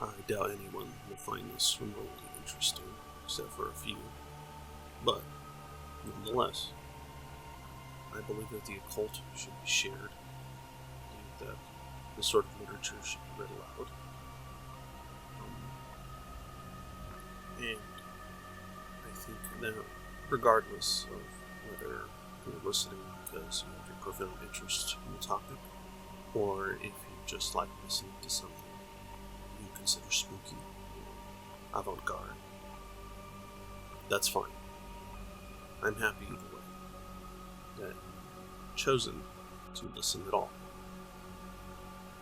I doubt anyone will find this remotely interesting, except for a few. But, nonetheless, I believe that the occult should be shared. I believe that this sort of literature should be read aloud. And I think that regardless of whether you're listening because you have a profound interest in the topic, or if you just like listening to something you consider spooky or avant-garde, that's fine. I'm happy either way that you've chosen to listen at all,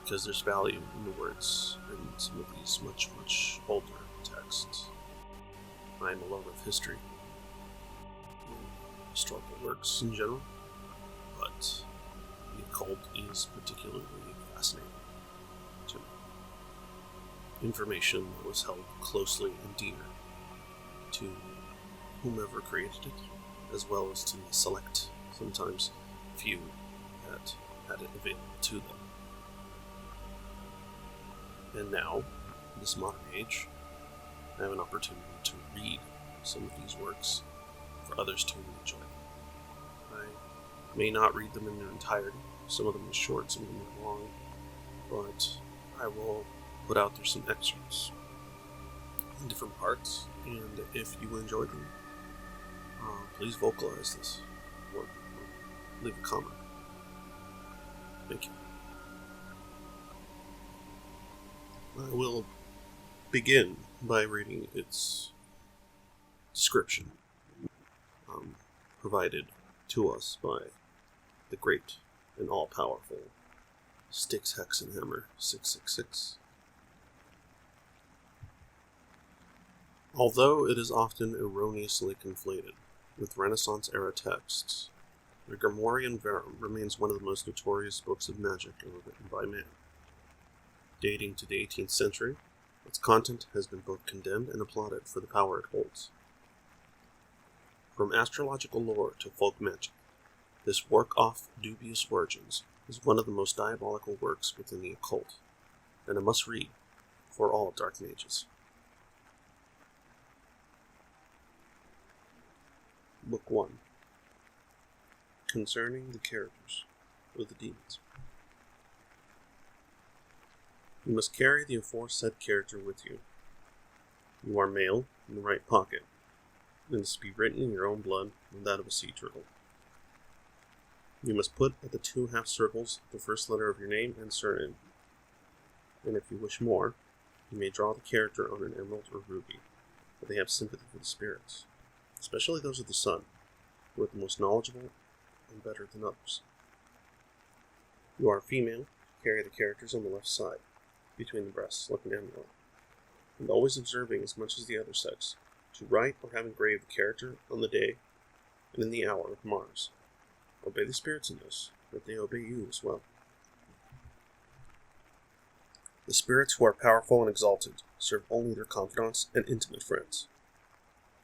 because there's value in the words in some of these much, much older texts. I'm a lover of history and historical works in general, but the occult is particularly fascinating to me. Information that was held closely and dear to whomever created it, as well as to the select, sometimes few, that had it available to them. And now, in this modern age, I have an opportunity to read some of these works for others to enjoy. I may not read them in their entirety. Some of them are short, some of them are long, but I will put out there some excerpts in different parts, and if you enjoy them, please vocalize this, or leave a comment. Thank you. I will begin by reading its description, provided to us by the great and all-powerful Styx Hexenhammer 666. Although it is often erroneously conflated with Renaissance-era texts, the Grimorium Verum remains one of the most notorious books of magic ever written by man. Dating to the 18th century, its content has been both condemned and applauded for the power it holds. From astrological lore to folk magic, this work of dubious origins is one of the most diabolical works within the occult, and a must-read for all dark mages. Book 1. Concerning the characters of the demons. You must carry the aforesaid character with you. You are male, in the right pocket, and is to be written in your own blood and that of a sea turtle. You must put at the 2 half circles the first letter of your name and surname, and if you wish more, you may draw the character on an emerald or ruby, for they have sympathy for the spirits, especially those of the sun, who are the most knowledgeable and better than others. You are a female, carry the characters on the left side, between the breasts, like an amulet, and always observing as much as the other sex, to write or have engraved the character on the day and in the hour of Mars. Obey the spirits in this, that they obey you as well. The spirits who are powerful and exalted serve only their confidants and intimate friends.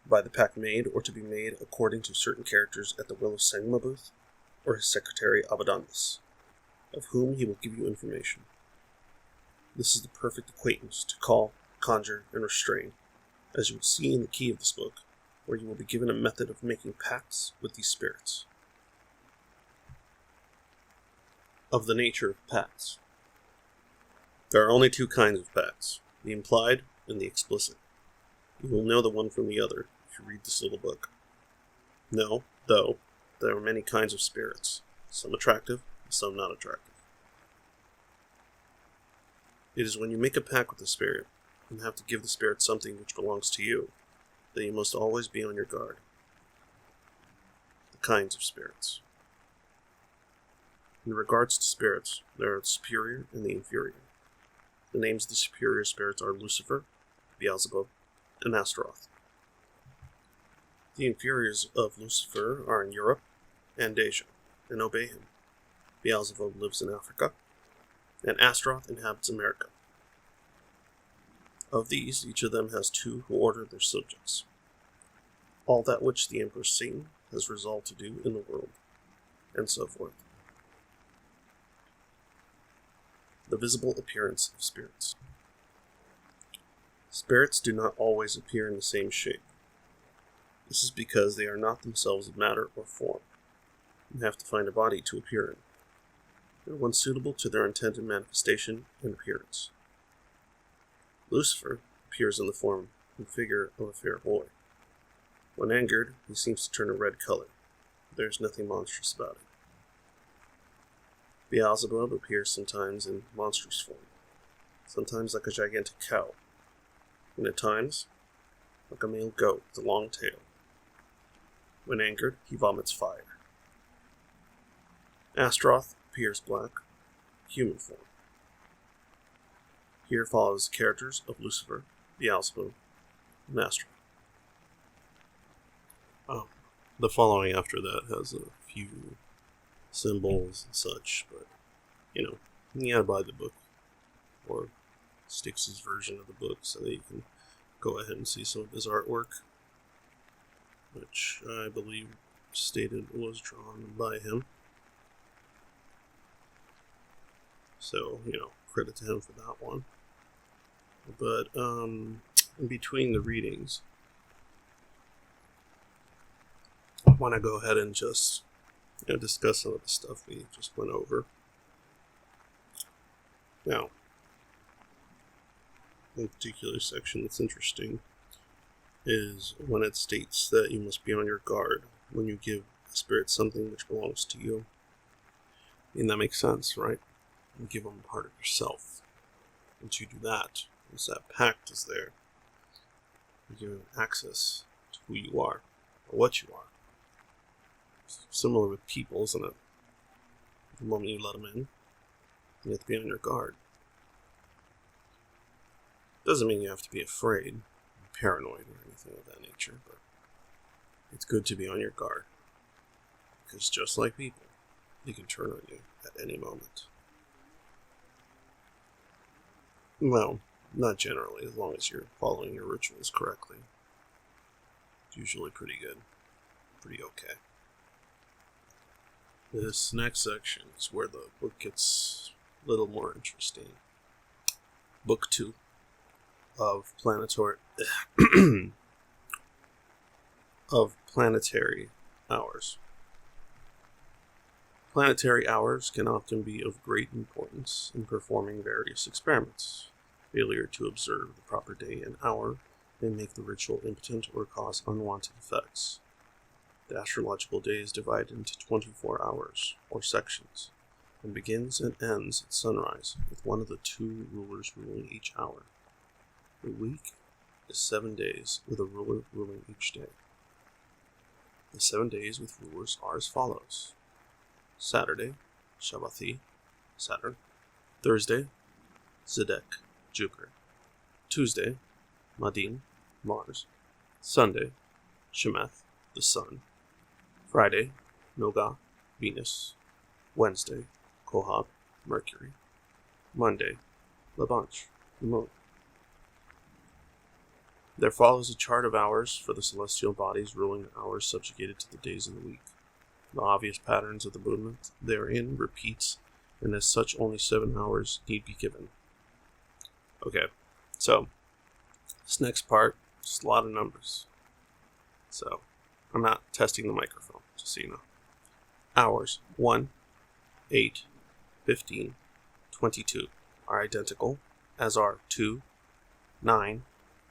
By the pact made or to be made according to certain characters at the will of Sangmabuth or his secretary Abadanus, of whom he will give you information. This is the perfect acquaintance to call, conjure, and restrain, as you will see in the key of this book, where you will be given a method of making pacts with these spirits. Of the nature of pacts. There are only 2 kinds of pacts, the implied and the explicit. You will know the one from the other if you read this little book. Know, though, there are many kinds of spirits, some attractive and some not attractive. It is when you make a pact with the spirit, and have to give the spirit something which belongs to you, that you must always be on your guard. The kinds of spirits. In regards to spirits, there are the superior and the inferior. The names of the superior spirits are Lucifer, Beelzebub, and Astaroth. The inferiors of Lucifer are in Europe and Asia, and obey him. Beelzebub lives in Africa, and Astaroth inhabits America. Of these, each of them has 2 who order their subjects. All that which the Emperor Satan has resolved to do in the world, and so forth. The visible appearance of spirits. Spirits do not always appear in the same shape. This is because they are not themselves matter or form. You have to find a body to appear in, and one suitable to their intended manifestation and appearance. Lucifer appears in the form and figure of a fair boy. When angered, he seems to turn a red color. There is nothing monstrous about it. Beelzebub appears sometimes in monstrous form, sometimes like a gigantic cow, and at times like a male goat with a long tail. When angered, he vomits fire. Astaroth appears black, human form. Here follows the characters of Lucifer, Beelzebub, and Astaroth. The following after that has a few symbols and such, but, you gotta buy the book, or Styx's version of the book, so that you can go ahead and see some of his artwork, which I believe stated was drawn by him. So, credit to him for that one. But, in between the readings, I want to go ahead and just discuss some of the stuff we just went over. Now, one particular section that's interesting is when it states that you must be on your guard when you give a spirit something which belongs to you. And that makes sense, right? You give them part of yourself. Once you do that, once that pact is there, you give them access to who you are, or what you are. Similar with people, isn't it? The moment you let them in, you have to be on your guard. Doesn't mean you have to be afraid, paranoid, or anything of that nature, but it's good to be on your guard. Because just like people, they can turn on you at any moment. Well, not generally, as long as you're following your rituals correctly. It's usually pretty good. Pretty okay. This next section is where the book gets a little more interesting. Book 2 of Planetary Hours. Planetary hours can often be of great importance in performing various experiments. Failure to observe the proper day and hour may make the ritual impotent or cause unwanted effects. The astrological day is divided into 24 hours, or sections, and begins and ends at sunrise, with one of the two rulers ruling each hour. The week is 7 days, with a ruler ruling each day. The 7 days with rulers are as follows: Saturday, Shabbathi, Saturn; Thursday, Zedek, Jupiter; Tuesday, Madin, Mars; Sunday, Shemeth, the Sun; Friday, Noga, Venus; Wednesday, Kohab, Mercury; Monday, Labanch, the Moon. There follows a chart of hours for the celestial bodies ruling the hours subjugated to the days of the week. The obvious patterns of the movement therein repeats, and as such only 7 hours need be given. Okay, so this next part, just a lot of numbers. So I'm not testing the microphone, just so you know. Hours 1, 8, 15, 22 are identical, as are 2, 9,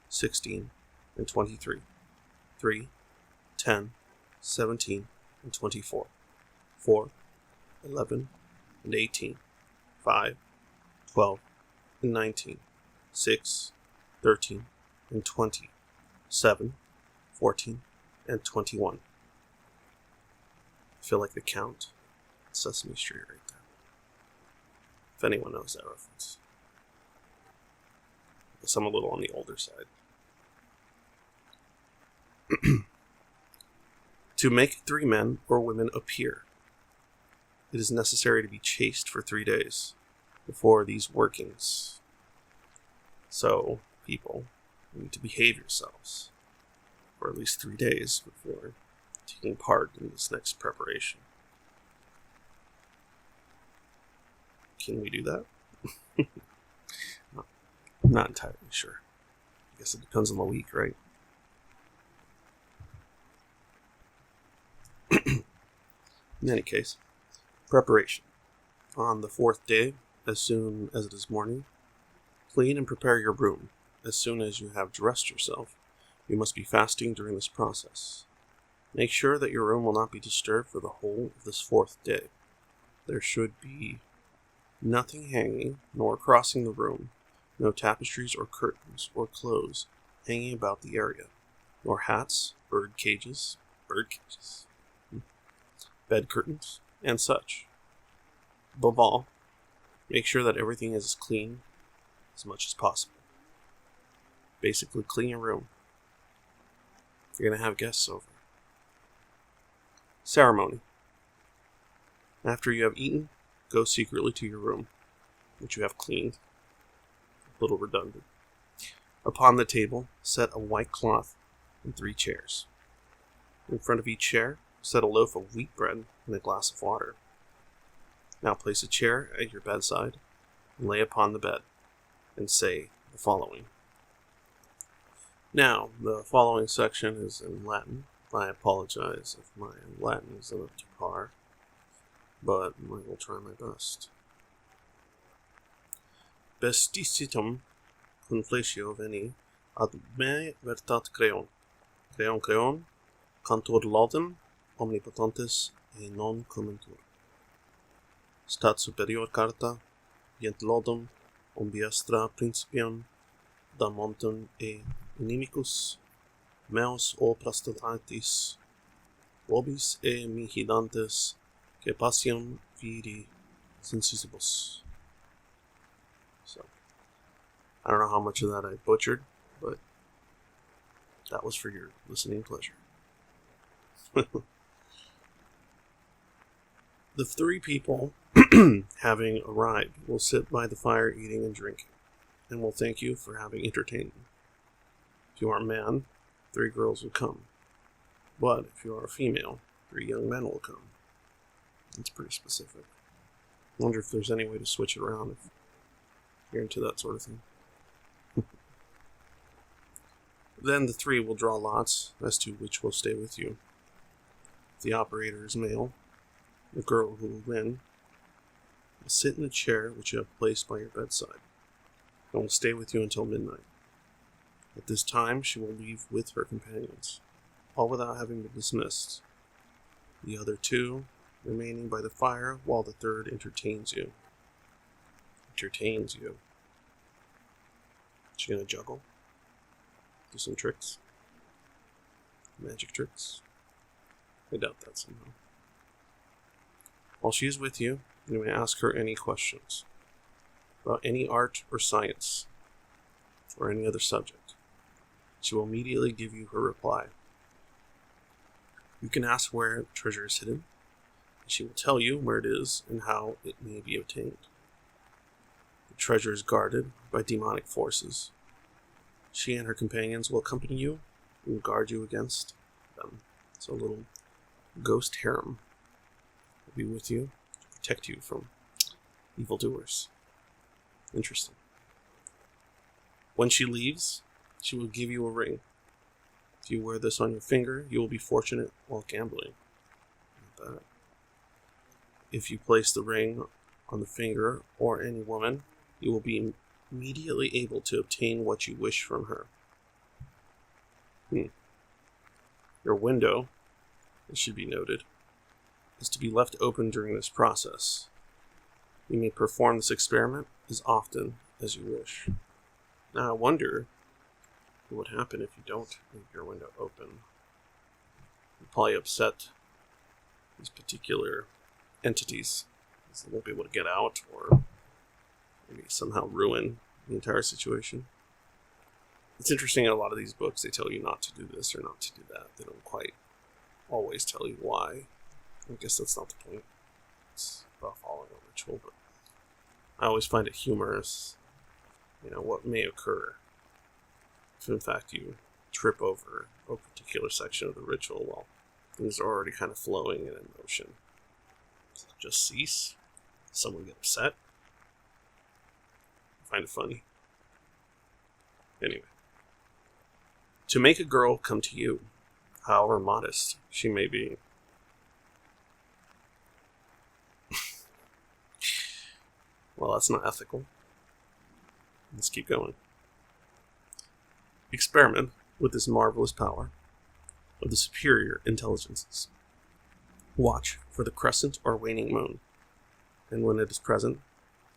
16, and 23. 3, 10, 17, and 24. 4, 11, and 18. 5, 12, and 19. 6, 13, and 20. 7, 14, and 21. I feel like the Count. Sesame Street right there. If anyone knows that reference. I guess I'm a little on the older side. To make 3 men or women appear, it is necessary to be chaste for 3 days before these workings. So, people, you need to behave yourselves for at least 3 days before taking part in this next preparation. Can we do that? No, I'm not entirely sure. guess it depends on the week, right? In any case, preparation. On the 4th day, as soon as it is morning, clean and prepare your room. As soon as you have dressed yourself, you must be fasting during this process. Make sure that your room will not be disturbed for the whole of this 4th day. There should be nothing hanging, nor crossing the room, no tapestries or curtains or clothes hanging about the area, nor hats, bird cages, bed curtains, and such. Above all, make sure that everything is clean as much as possible. Basically, clean your room. You're going to have guests over. Ceremony. After you have eaten, go secretly to your room, which you have cleaned. A little redundant. Upon the table, set a white cloth and 3 chairs. In front of each chair, set a loaf of wheat bread and a glass of water. Now place a chair at your bedside and lay upon the bed, and say the following. Now, the following section is in Latin. I apologize if my Latin isn't up to par, but I will try my best. Besticitum conflatio veni ad me vertat creon. Creon, cantor laudem, omnipotentes e non commentur. Stat superior carta, ient laudem, ombiastra principium, da montum e inimicus, meos o prastatatis, vobis e mihidantes, que pasium viri sensusibus. So, I don't know how much of that I butchered, but that was for your listening pleasure. The 3 people having arrived will sit by the fire eating and drinking, and will thank you for having entertained them. If you are a man, 3 girls will come. But if you are a female, 3 young men will come. It's pretty specific. I wonder if there's any way to switch it around if you're into that sort of thing. Then the 3 will draw lots as to which will stay with you. If the operator is male, the girl who will win will sit in the chair which you have placed by your bedside, and will stay with you until midnight. At this time, she will leave with her companions, all without having been dismissed. The other 2 remaining by the fire while the 3rd entertains you. Is she gonna juggle? Do some tricks? Magic tricks? I doubt that somehow. While she is with you, you may ask her any questions about any art or science, or any other subject. She will immediately give you her reply. You can ask where the treasure is hidden, and she will tell you where it is and how it may be obtained. The treasure is guarded by demonic forces. She and her companions will accompany you and guard you against them. So a little ghost harem will be with you to protect you from evildoers. Interesting. When she leaves, she will give you a ring. If you wear this on your finger, you will be fortunate while gambling. Not bad. If you place the ring on the finger or any woman, you will be immediately able to obtain what you wish from her. Your window, it should be noted, is to be left open during this process. You may perform this experiment as often as you wish. Now I wonder what would happen if you don't leave your window open. You'd probably upset these particular entities, because they won't be able to get out, or maybe somehow ruin the entire situation. It's interesting in a lot of these books, they tell you not to do this or not to do that. They don't quite always tell you why. I guess that's not the point. It's about following a ritual, but I always find it humorous, what may occur if in fact you trip over a particular section of the ritual while things are already kind of flowing and in motion. Does it just cease? Does someone get upset? I find it funny. Anyway, To make a girl come to you, however modest she may be. Well, that's not ethical. Let's keep going. Experiment with this marvelous power of the superior intelligences. Watch for the crescent or waning moon, and when it is present,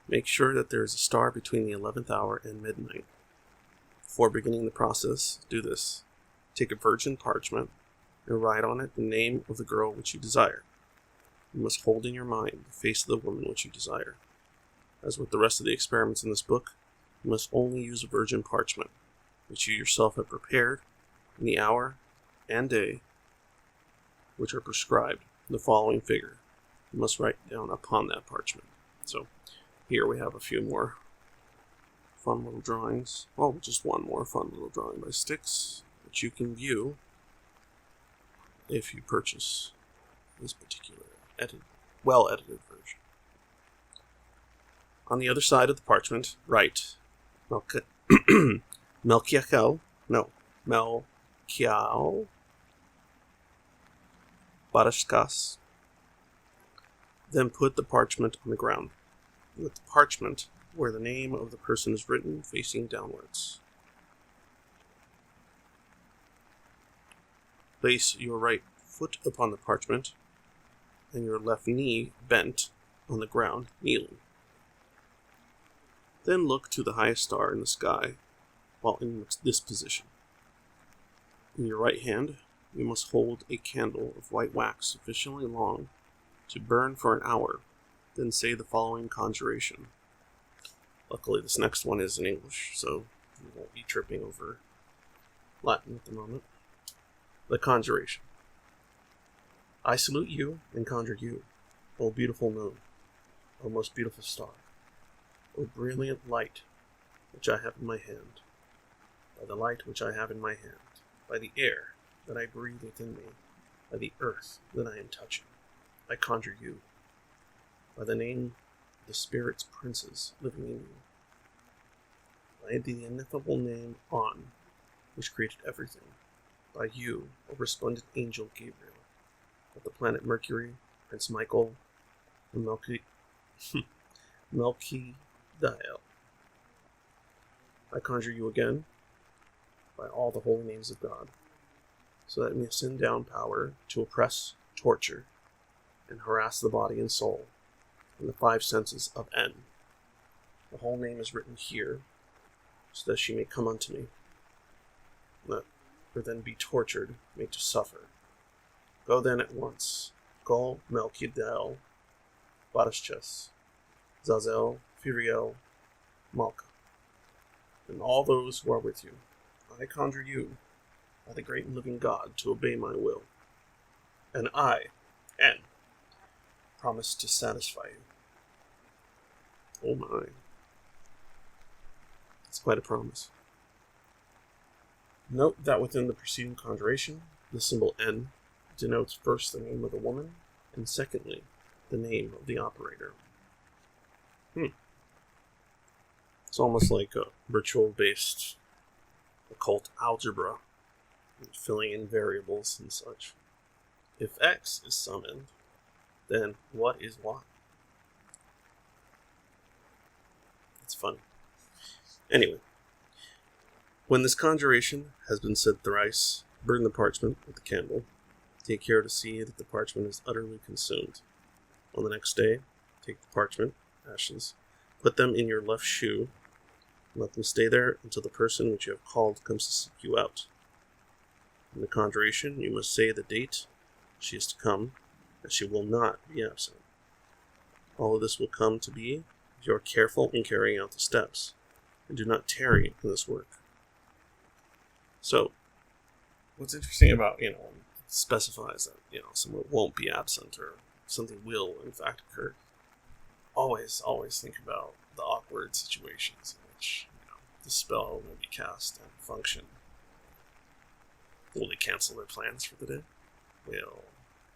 make sure that there is a star between the 11th hour and midnight. Before beginning the process, do this. Take a virgin parchment and write on it the name of the girl which you desire. You must hold in your mind the face of the woman which you desire. As with the rest of the experiments in this book, you must only use a virgin parchment, which you yourself have prepared in the hour and day which are prescribed in the following figure. You must write down upon that parchment. So here we have a few more fun little drawings. Oh, just one more fun little drawing by Styx, which you can view if you purchase this particular well-edited version. On the other side of the parchment, write Melchiel Barashkas. Then put the parchment on the ground, with the parchment where the name of the person is written facing downwards. Place your right foot upon the parchment, and your left knee bent on the ground, kneeling. Then look to the highest star in the sky while in this position. In your right hand, you must hold a candle of white wax sufficiently long to burn for an hour, then say the following conjuration. Luckily, this next one is in English, so we won't be tripping over Latin at the moment. The conjuration. I salute you and conjure you, O beautiful moon, O most beautiful star, O brilliant light which I have in my hand, by the light which I have in my hand, by the air that I breathe within me, by the earth that I am touching, I conjure you, by the name of the spirits princes living in you, by the ineffable name On, which created everything, by you, O resplendent angel Gabriel, by the planet Mercury, Prince Michael, and Melchiel. I conjure you again, by all the holy names of God, so that it may send down power to oppress, torture, and harass the body and soul in the 5 senses of N. The whole name is written here, so that she may come unto me, let her then be tortured, made to suffer. Go then at once. Go Melchiel, Barashches, Zazel, Firiel, Malka, and all those who are with you. I conjure you, by the great and living God, to obey my will. And I, N, promise to satisfy you. Oh my. It's quite a promise. Note that within the preceding conjuration, the symbol N denotes first the name of the woman, and secondly, the name of the operator. It's almost like a ritual-based occult algebra, filling in variables and such. If X is summoned, then what is Y? It's funny. Anyway, when this conjuration has been said thrice, burn the parchment with the candle. Take care to see that the parchment is utterly consumed. On the next day, take the parchment, ashes, put them in your left shoe, and let them stay there until the person which you have called comes to seek you out. In the conjuration, you must say the date she is to come, and she will not be absent. All of this will come to be if you are careful in carrying out the steps, and do not tarry in this work. So, what's interesting about, specifies that, someone won't be absent or something will, in fact, occur. Always think about the awkward situations in which, the spell may be cast and function. Will they cancel their plans for the day? Will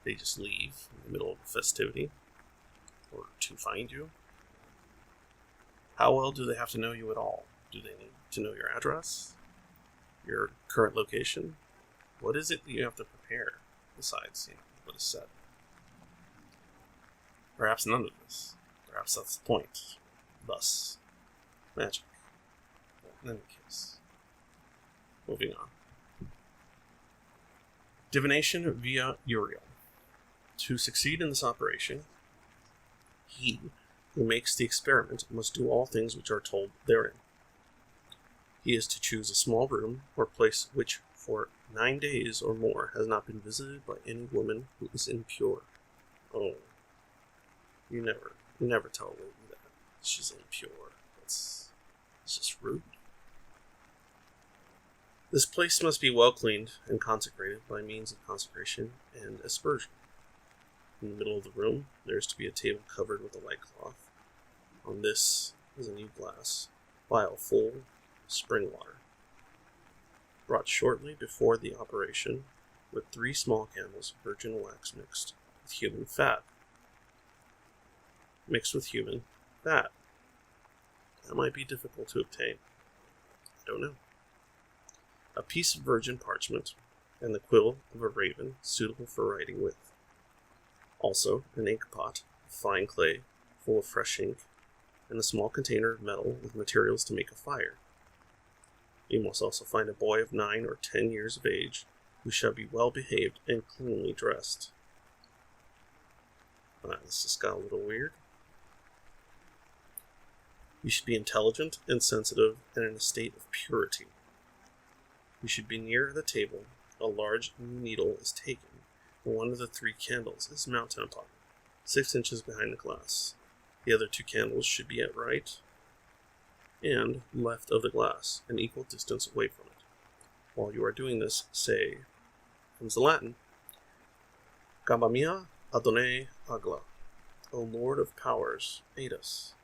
they just leave in the middle of a festivity or to find you? How well do they have to know you at all? Do they need to know your address, your current location, what is it that you have to prepare besides what is said? Perhaps none of this. Perhaps that's the point. Thus, magic. In any case, moving on. Divination via Uriel. To succeed in this operation, he who makes the experiment must do all things which are told therein. He is to choose a small room or place which for 9 days or more has not been visited by any woman who is impure. Oh, you never tell a lady that she's impure. It's just rude. This place must be well cleaned and consecrated by means of consecration and aspersion. In the middle of the room, there is to be a table covered with a white cloth. On this is a new glass vial full of spring water, brought shortly before the operation, with 3 small candles of virgin wax mixed with human fat. Mixed with human fat. That might be difficult to obtain. I don't know. A piece of virgin parchment, and the quill of a raven suitable for writing with. Also, an ink pot of fine clay full of fresh ink, and a small container of metal with materials to make a fire. You must also find a boy of 9 or 10 years of age, who shall be well behaved and cleanly dressed. This just got a little weird. You should be intelligent and sensitive and in a state of purity. You should be near the table. A large needle is taken, and one of the 3 candles is mounted upon it, 6 inches behind the glass. The other 2 candles should be at right and left of the glass, an equal distance away from it. While you are doing this, say, comes the Latin, Gamba mia adone agla, O Lord of powers, aid us.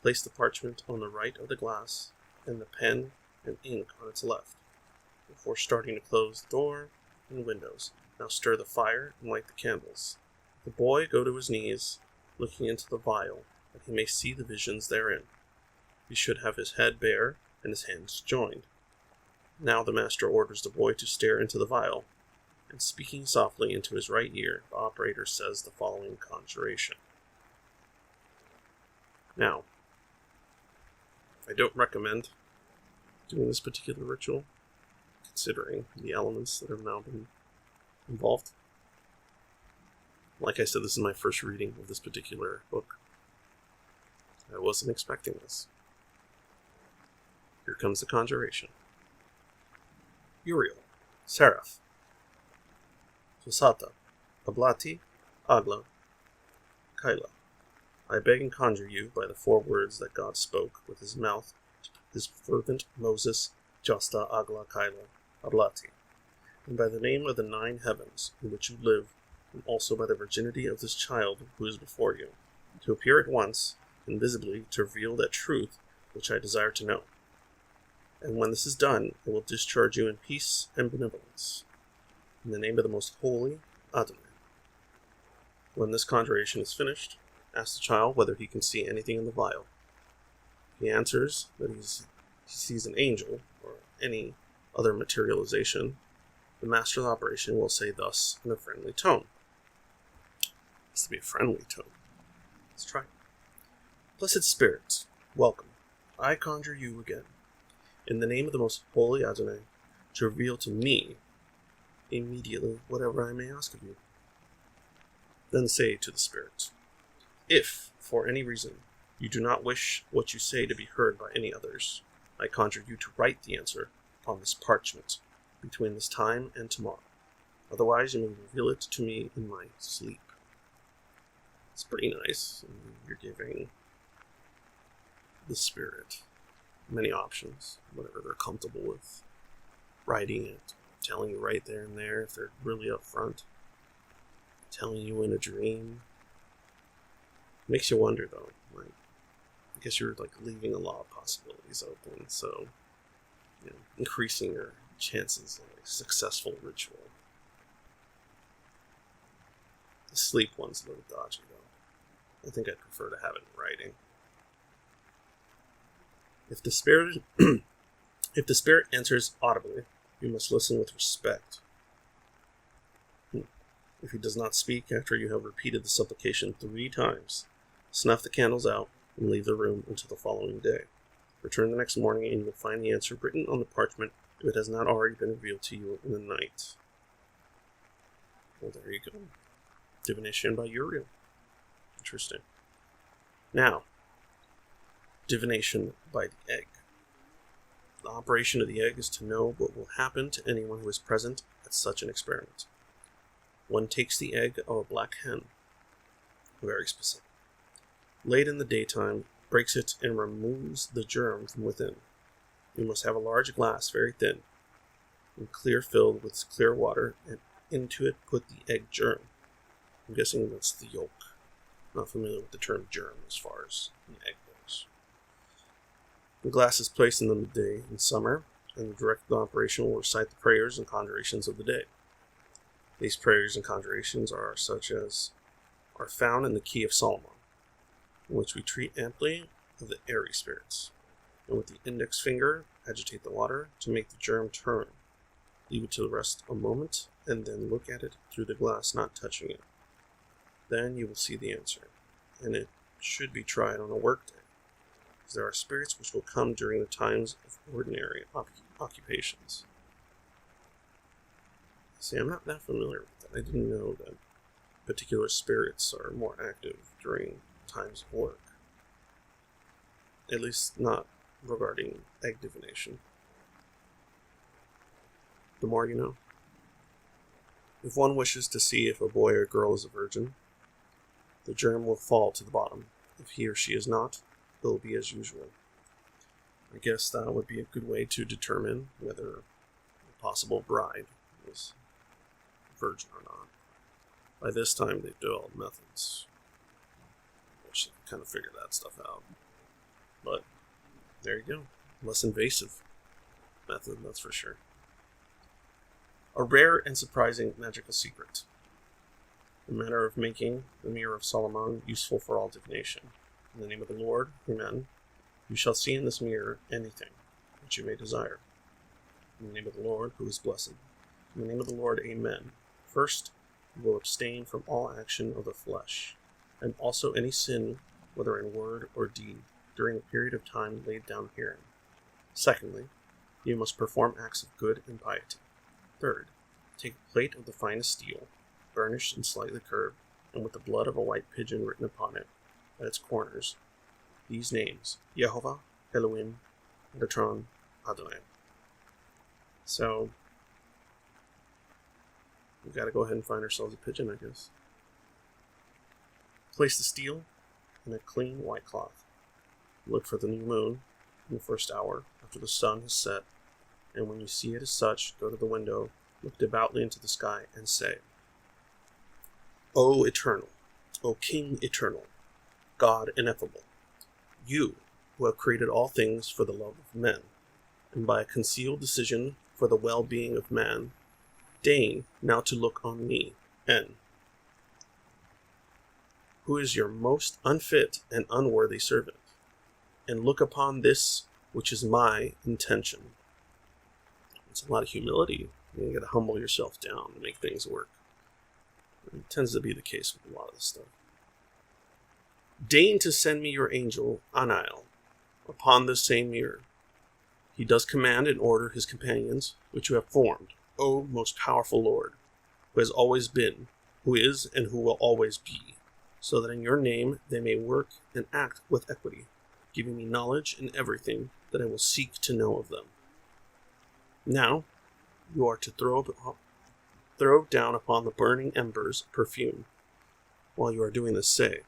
Place the parchment on the right of the glass, and the pen and ink on its left, before starting to close the door and windows. Now stir the fire and light the candles. The boy go to his knees, looking into the vial, that he may see the visions therein. He should have his head bare and his hands joined. Now the master orders the boy to stare into the vial, and speaking softly into his right ear, the operator says the following conjuration. Now, I don't recommend doing this particular ritual, considering the elements that have now been involved. Like I said, this is my first reading of this particular book. I wasn't expecting this. Here comes the conjuration. Uriel, Seraph, Susata, Ablati, Agla, Kaila. I beg and conjure you by the 4 words that God spoke with his mouth to his fervent Moses, Justa, Agla, Kaila, Ablati, and by the name of the 9 heavens in which you live, and also by the virginity of this child who is before you, to appear at once, and visibly to reveal that truth which I desire to know. And when this is done, I will discharge you in peace and benevolence. In the name of the most holy Adonai. When this conjuration is finished, ask the child whether he can see anything in the vial. If he answers that he sees an angel, or any other materialization, the master of the operation will say thus in a friendly tone. It has to be a friendly tone. Let's try. Blessed spirits, welcome. I conjure you again, in the name of the most holy Adonai, to reveal to me immediately whatever I may ask of you. Then say to the spirits, if, for any reason, you do not wish what you say to be heard by any others, I conjure you to write the answer upon this parchment between this time and tomorrow. Otherwise, you may reveal it to me in my sleep. It's pretty nice. You're giving the spirit many options, whatever they're comfortable with. Writing it, telling you right there and there if they're really upfront, telling you in a dream. Makes you wonder though, like, I guess you're like leaving a lot of possibilities open, so increasing your chances of a successful ritual. The sleep one's a little dodgy though. I think I'd prefer to have it in writing. If the spirit If the spirit answers audibly, you must listen with respect. If he does not speak after you have repeated the supplication 3 times, snuff the candles out and leave the room until the following day. Return the next morning and you will find the answer written on the parchment if it has not already been revealed to you in the night. Well, there you go. Divination by Uriel. Interesting. Now, divination by the egg. The operation of the egg is to know what will happen to anyone who is present at such an experiment. One takes the egg of a black hen, very specific. Late in the daytime, breaks it and removes the germ from within. You must have a large glass, very thin, and clear filled with clear water, and into it put the egg germ. I'm guessing that's the yolk. Not familiar with the term germ as far as an egg goes. The glass is placed in the midday in summer, and the director of the operation will recite the prayers and conjurations of the day. These prayers and conjurations are such as are found in the Key of Solomon, in which we treat amply of the airy spirits, and with the index finger agitate the water to make the germ turn. Leave it to rest a moment, and then look at it through the glass, not touching it. Then you will see the answer, and it should be tried on a work day, because there are spirits which will come during the times of ordinary occupations. See, I'm not that familiar with that. I didn't know that particular spirits are more active during times of work. At least not regarding egg divination. The more you know. If one wishes to see if a boy or girl is a virgin, the germ will fall to the bottom. If he or she is not, it will be as usual. I guess that would be a good way to determine whether a possible bride is virgin or not. By this time, they've developed methods which they can kind of figure that stuff out. But there you go. Less invasive method, that's for sure. A rare and surprising magical secret. The manner of making the Mirror of Solomon useful for all divination. In the name of the Lord, Amen. You shall see in this mirror anything which you may desire. In the name of the Lord, who is blessed. In the name of the Lord, Amen. First, you will abstain from all action of the flesh, and also any sin, whether in word or deed, during the period of time laid down herein. Secondly, you must perform acts of good and piety. Third, take a plate of the finest steel, burnished and slightly curved, and with the blood of a white pigeon written upon it, at its corners, these names, Yehovah, Elohim, Metatron, Adonai. So, we've got to go ahead and find ourselves a pigeon, I guess. Place the steel in a clean white cloth. Look for the new moon in the first hour after the sun has set, and when you see it as such, go to the window, look devoutly into the sky, and say, O Eternal, O King Eternal, God Ineffable, you who have created all things for the love of men, and by a concealed decision for the well-being of man, deign now to look on me, N, who is your most unfit and unworthy servant, and look upon this which is my intention. It's a lot of humility. You got to humble yourself down to make things work. It tends to be the case with a lot of this stuff. Deign to send me your angel, Anael, upon this same mirror. He does command and order his companions, which you have formed, O most powerful Lord, who has always been, who is, and who will always be, so that in your name they may work and act with equity, giving me knowledge in everything that I will seek to know of them. Now, you are to throw down upon the burning embers perfume. While you are doing this, say,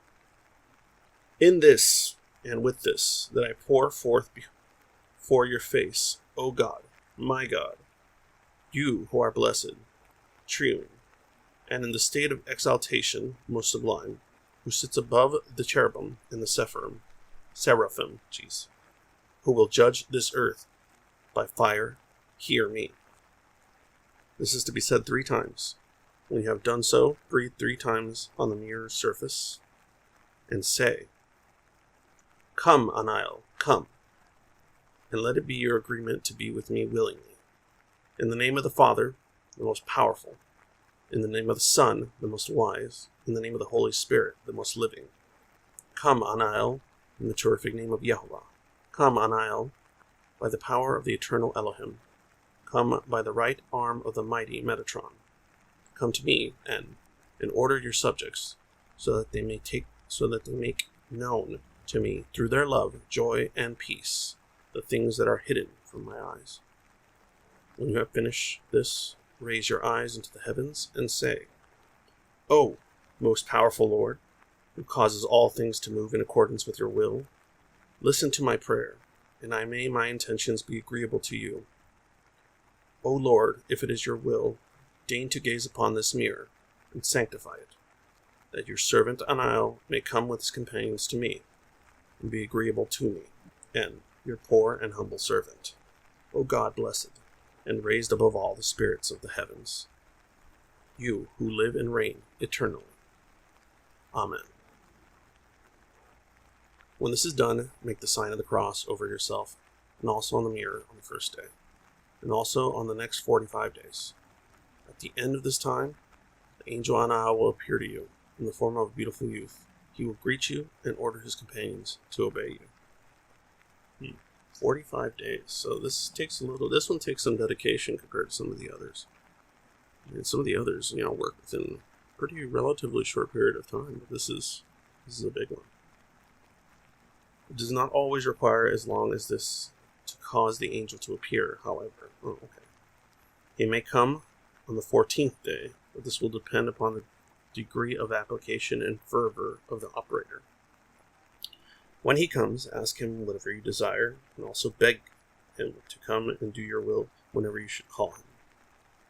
in this and with this that I pour forth before your face, O God, my God, you who are blessed, triune, and in the state of exaltation most sublime, who sits above the cherubim and the seraphim, who will judge this earth by fire, hear me. This is to be said 3 times. When you have done so, breathe 3 times on the mirror's surface, and say, Come, Anael, come. and let it be your agreement to be with me willingly. In the name of the Father, the most powerful, in the name of the Son, the most wise, in the name of the Holy Spirit, the most living. Come, Anael, in the terrific name of Yahuwah. Come, Anael, by the power of the eternal Elohim. Come by the right arm of the mighty Metatron. Come to me, and order your subjects, so that they make known to me through their love, joy, and peace the things that are hidden from my eyes. When you have finished this, raise your eyes into the heavens and say, O most powerful Lord, who causes all things to move in accordance with your will, listen to my prayer, and may my intentions be agreeable to you. O Lord, if it is your will, deign to gaze upon this mirror and sanctify it, that your servant Anael may come with his companions to me, and be agreeable to me, and your poor and humble servant, O God blessed, and raised above all the spirits of the heavens, you who live and reign eternally. Amen. When this is done, make the sign of the cross over yourself, and also on the mirror on the first day, and also on the next 45 days. At the end of this time, the angel Anael will appear to you in the form of a beautiful youth. He will greet you and order his companions to obey you. 45 days. So this one takes some dedication compared to some of the others. And some of the others, work within a pretty relatively short period of time, but this is a big one. It does not always require as long as this to cause the angel to appear, however. Oh, okay. He may come on the 14th day, but this will depend upon the degree of application and fervor of the operator. When he comes, ask him whatever you desire, and also beg him to come and do your will whenever you should call him.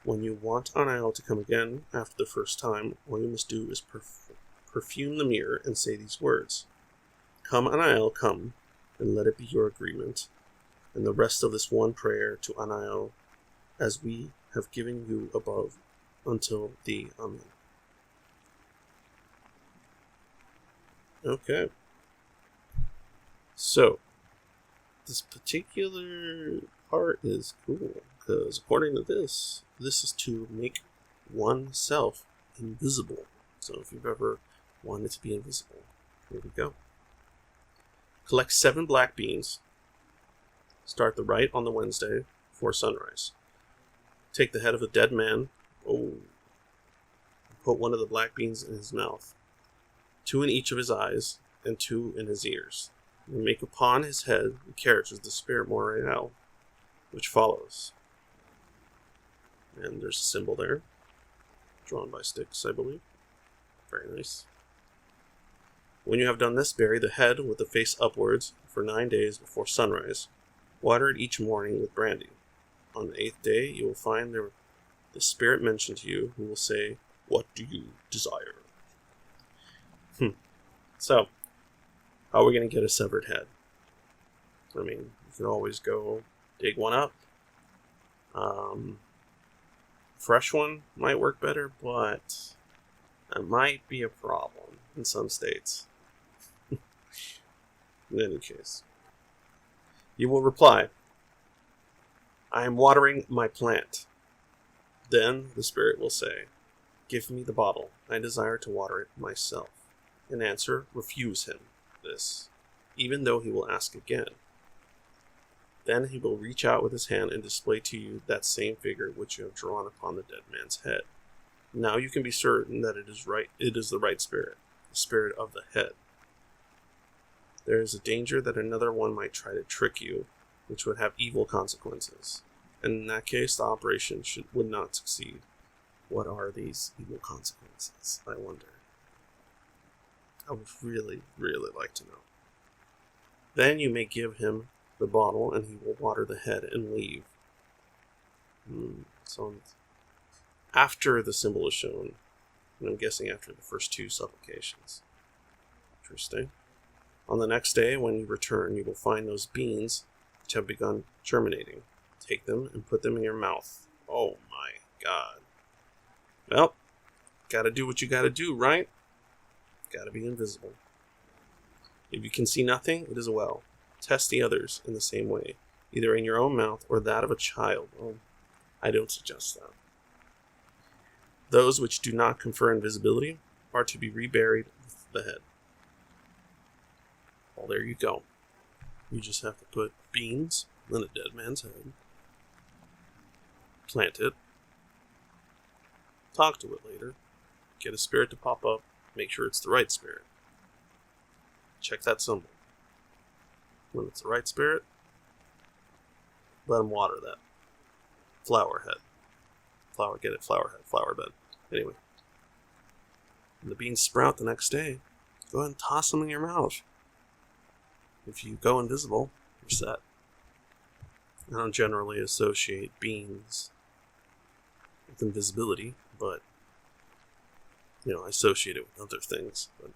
When you want Anael to come again after the first time, all you must do is perfume the mirror and say these words. Come, Anael, come, and let it be your agreement, and the rest of this one prayer to Anael, as we have given you above, until the Amen. Okay. So, this particular part is cool, because according to this is to make oneself invisible. So if you've ever wanted to be invisible, here we go. Collect 7 black beans. Start the rite on the Wednesday before sunrise. Take the head of a dead man. Put one of the black beans in his mouth, 2 in each of his eyes, and 2 in his ears. And make upon his head the characters of the Spirit Moriel, which follows. And there's a symbol there, drawn by sticks, I believe. Very nice. When you have done this, bury the head with the face upwards for 9 days before sunrise. Water it each morning with brandy. On the 8th day, you will find the spirit mentioned to you, who will say, "What do you desire?" So, how are we going to get a severed head? I mean, you can always go dig one up. Fresh one might work better, but that might be a problem in some states. In any case, you will reply, "I am watering my plant." Then the spirit will say, "Give me the bottle. I desire to water it myself." In answer, refuse him this, even though he will ask again. Then he will reach out with his hand and display to you that same figure which you have drawn upon the dead man's head. Now you can be certain that it is the right spirit, the spirit of the head. There is a danger that another one might try to trick you, which would have evil consequences. And in that case, the operation would not succeed. What are these evil consequences, I wonder? I would really, really like to know. Then you may give him the bottle, and he will water the head and leave. So after the symbol is shown, and I'm guessing after the first 2 supplications. Interesting. On the next day, when you return, you will find those beans which have begun germinating. Take them and put them in your mouth. Oh my God. Well, gotta do what you gotta do, right? Gotta be invisible. If you can see nothing, it is well. Test the others in the same way. either in your own mouth or that of a child. Well, I don't suggest that. Those which do not confer invisibility are to be reburied with the head. Well, there you go. You just have to put beans in a dead man's head, plant it, talk to it later, get a spirit to pop up, make sure it's the right spirit. Check that symbol. When it's the right spirit, let them water that. Flower head. Flower head, flower bed. Anyway. When the beans sprout the next day, go ahead and toss them in your mouth. If you go invisible, you're set. I don't generally associate beans with invisibility, but, I associate it with other things. But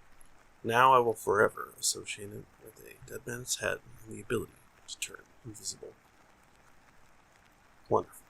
now I will forever associate it with a dead man's head and the ability to turn invisible. Wonderful.